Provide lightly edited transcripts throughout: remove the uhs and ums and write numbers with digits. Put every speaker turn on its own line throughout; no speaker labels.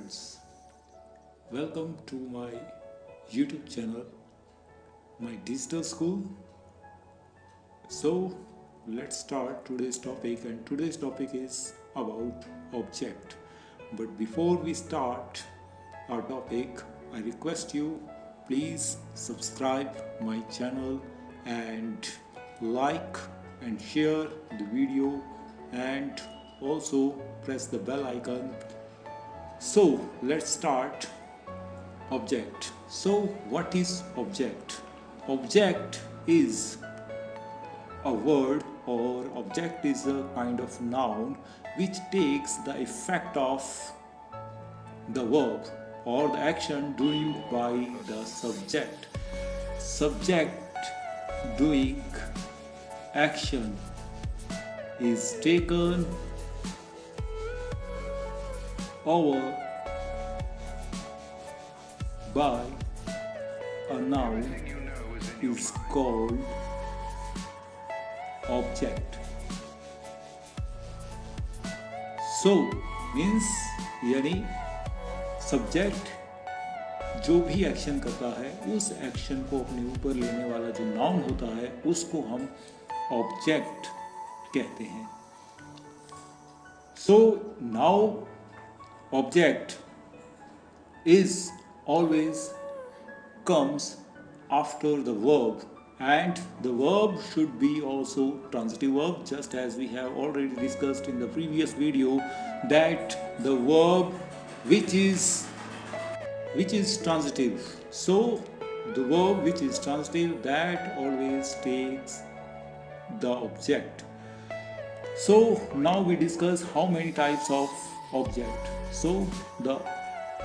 friends, welcome to my YouTube channel, my digital school. So let's start today's topic, and today's topic is about object. But before we start our topic, I request you please subscribe my channel and like and share the video, and also press the bell icon. So let's start object. So what is object? Object is a word, or object is a kind of noun which takes the effect of the verb or the action doing by the subject. Subject doing action is taken over by a noun is called object. So means यानी subject जो भी action करता है उस action को अपने ऊपर लेने वाला जो नाउन होता है उसको हम ऑब्जेक्ट कहते हैं. So now object is always comes after the verb, and the verb should be also transitive verb, just as we have already discussed in the previous video that the verb which is transitive, so the verb which is transitive that always takes the object. So now we discuss how many types of object. So the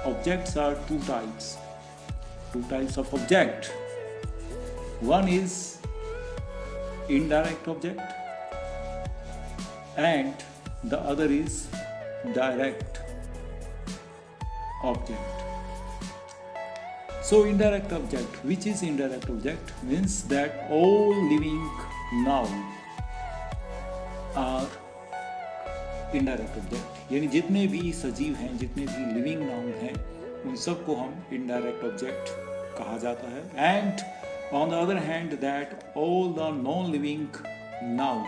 objects are two types of object. One is indirect object and the other is direct object. So indirect object, which is indirect object, means that all living noun are indirect object, यानी जितने भी सजीव हैं, जितने भी living noun हैं, उन सबको हम इनडायरेक्ट ऑब्जेक्ट कहा जाता है. And on the other hand that all the non living noun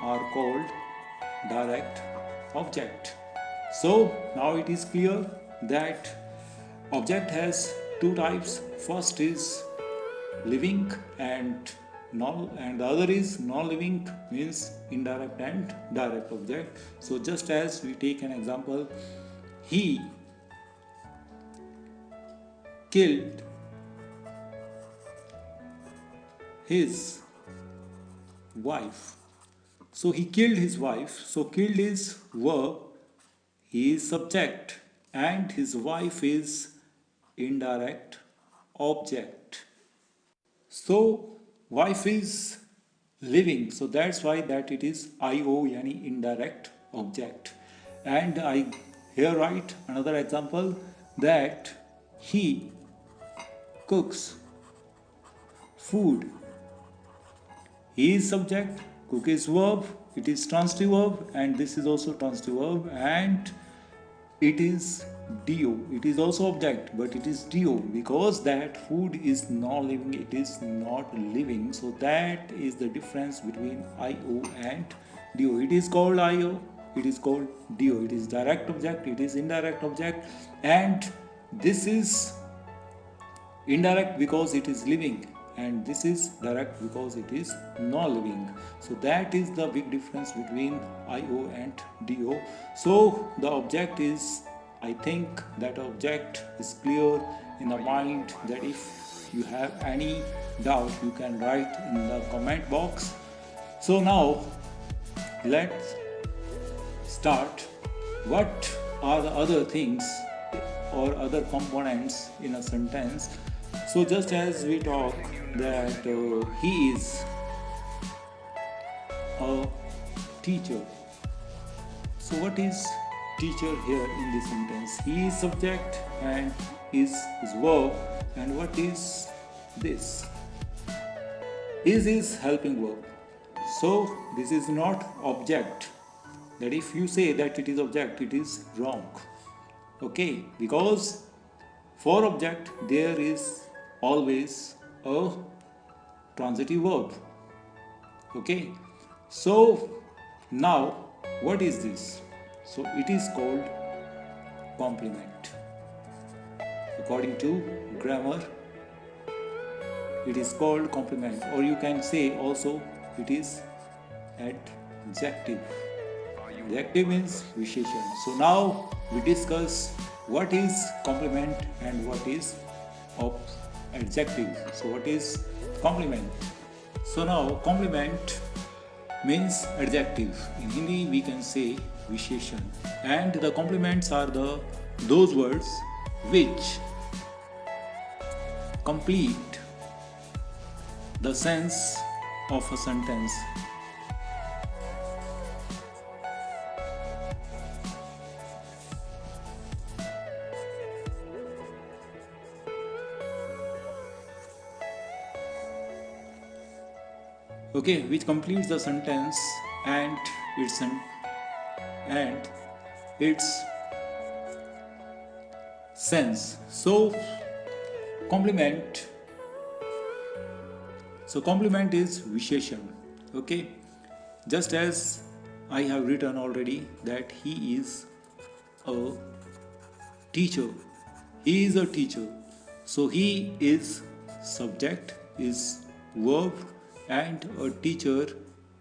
are called direct object. So now it is clear that object has two types. First is living and the other is non-living, means indirect and direct object. So just as we take an example, he killed his wife. So he killed his wife. So killed is verb, he is subject, and his wife is indirect object. So wife is living, so that's why that it is IO, yani indirect object. And I here write another example that he cooks food. He is subject, cook is verb, it is transitive verb, and this is also transitive verb, and it is DO. It is also object, but it is DO because that food is non-living, it is not living. So that is the difference between IO and DO. It is called IO, it is called DO. It is direct object, it is indirect object, and this is indirect because it is living, and this is direct because it is non-living. So that is the big difference between IO and DO. So the object is, I think that object is clear in the mind, that if you have any doubt you can write in the comment box. So now let's start. What are the other things or other components in a sentence? So just as we talk that he is a teacher. So what is teacher here in this sentence? He is subject and is verb, and what is this? Is helping verb. So this is not object. That if you say that it is object, it is wrong. Okay, because for object there is always a transitive verb. Okay, so now what is this? So it is called complement. According to grammar, it is called complement, or you can say also it is adjective. Adjective means visheshan. So now we discuss what is complement and what is adjective. So what is complement? So now complement means adjective. In Hindi we can say visheshan, and the complements are those words which complete the sense of a sentence. Okay, which completes the sentence and its and its sense. So complement is visheshan. Okay, just as I have written already that he is a teacher. He is a teacher. So he is subject, is verb, and a teacher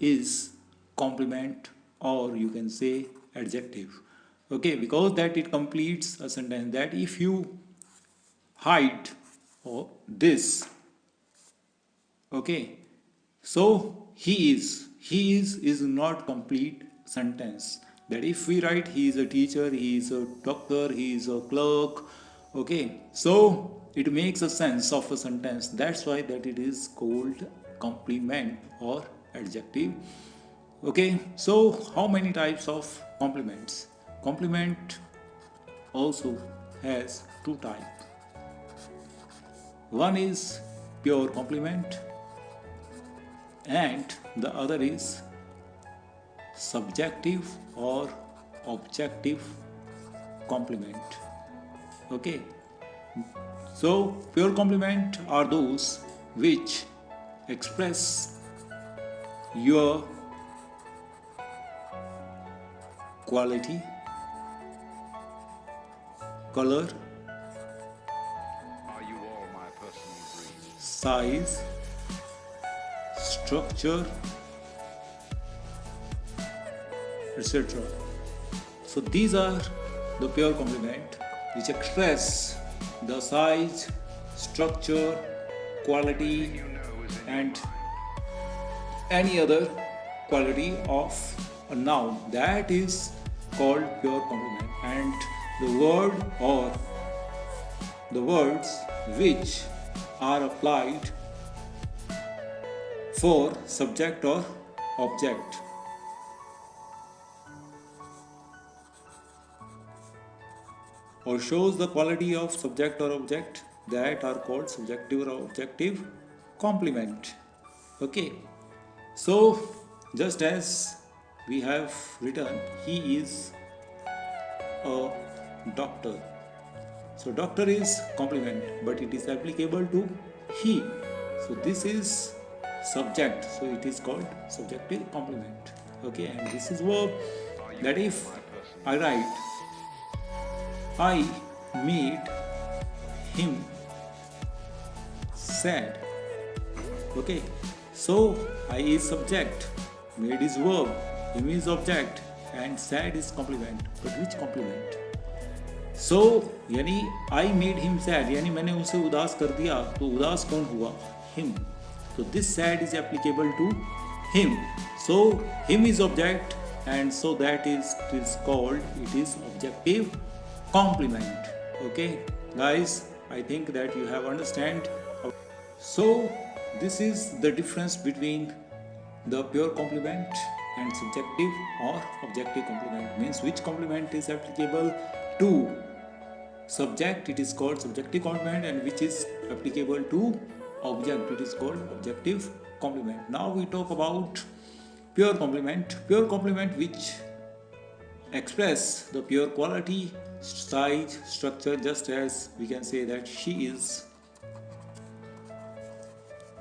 is complement, or you can say adjective. Okay, because that it completes a sentence. That if you hide or this, okay, so he is not complete sentence. That if we write he is a teacher, he is a doctor, he is a clerk, okay, so it makes a sense of a sentence. That's why that it is called complement or adjective. Okay, so how many types of complements? Complement also has two types. One is pure complement and the other is subjective or objective complement. Okay, so pure complement are those which express your quality, color, size, structure, etc. So these are the pure complement which express the size, structure, quality, and any other quality of a noun. That is called pure complement. And the word or the words which are applied for subject or object or shows the quality of subject or object, that are called subjective or objective complement. Okay, so just as we have written he is a doctor, so doctor is complement but it is applicable to he, so this is subject, so it is called subjective complement. Okay, and this is verb, that if I write I made him sad. Okay, so I is subject, made is verb, him is object, and sad is complement. But which complement? So यानी I made him sad, यानी मैंने उसे उदास कर दिया, तो उदास कौन हुआ? Him. So this sad is applicable to him. So him is object, and so that is called, it is objective complement. Okay, guys, I think that you have understand. So this is the difference between the pure complement and subjective or objective complement. Means which complement is applicable to subject, it is called subjective complement, and which is applicable to object, it is called objective complement. Now we talk about pure complement. Pure complement which express the pure quality, size, structure, just as we can say that she is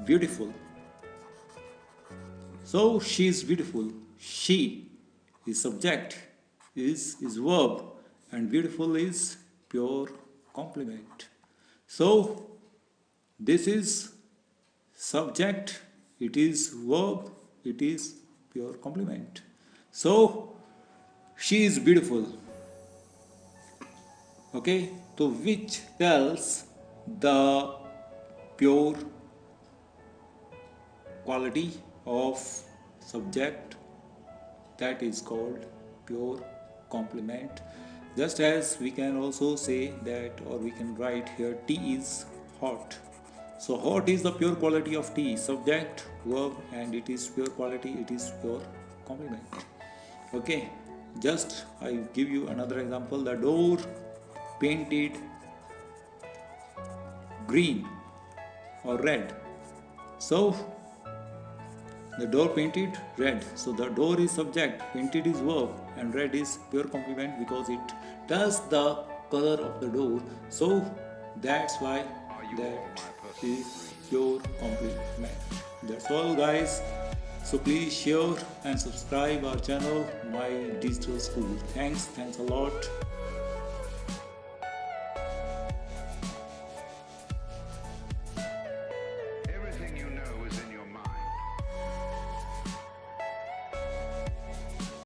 beautiful. So she is beautiful. She is subject, is verb, and beautiful is pure complement. So this is subject, it is verb, it is pure complement. So she is beautiful. Okay, so which tells the pure quality of subject, that is called pure complement. Just as we can also say that, or we can write here, tea is hot. So hot is the pure quality of tea, subject, verb, and it is pure quality, it is pure complement. Okay, just I give you another example. The door painted green or red. So the door painted red. So the door is subject, painted is verb, and red is pure complement because it tells the color of the door. So that's why that is pure complement. That's all, guys. So please share and subscribe our channel, My Digital School. Thanks a lot.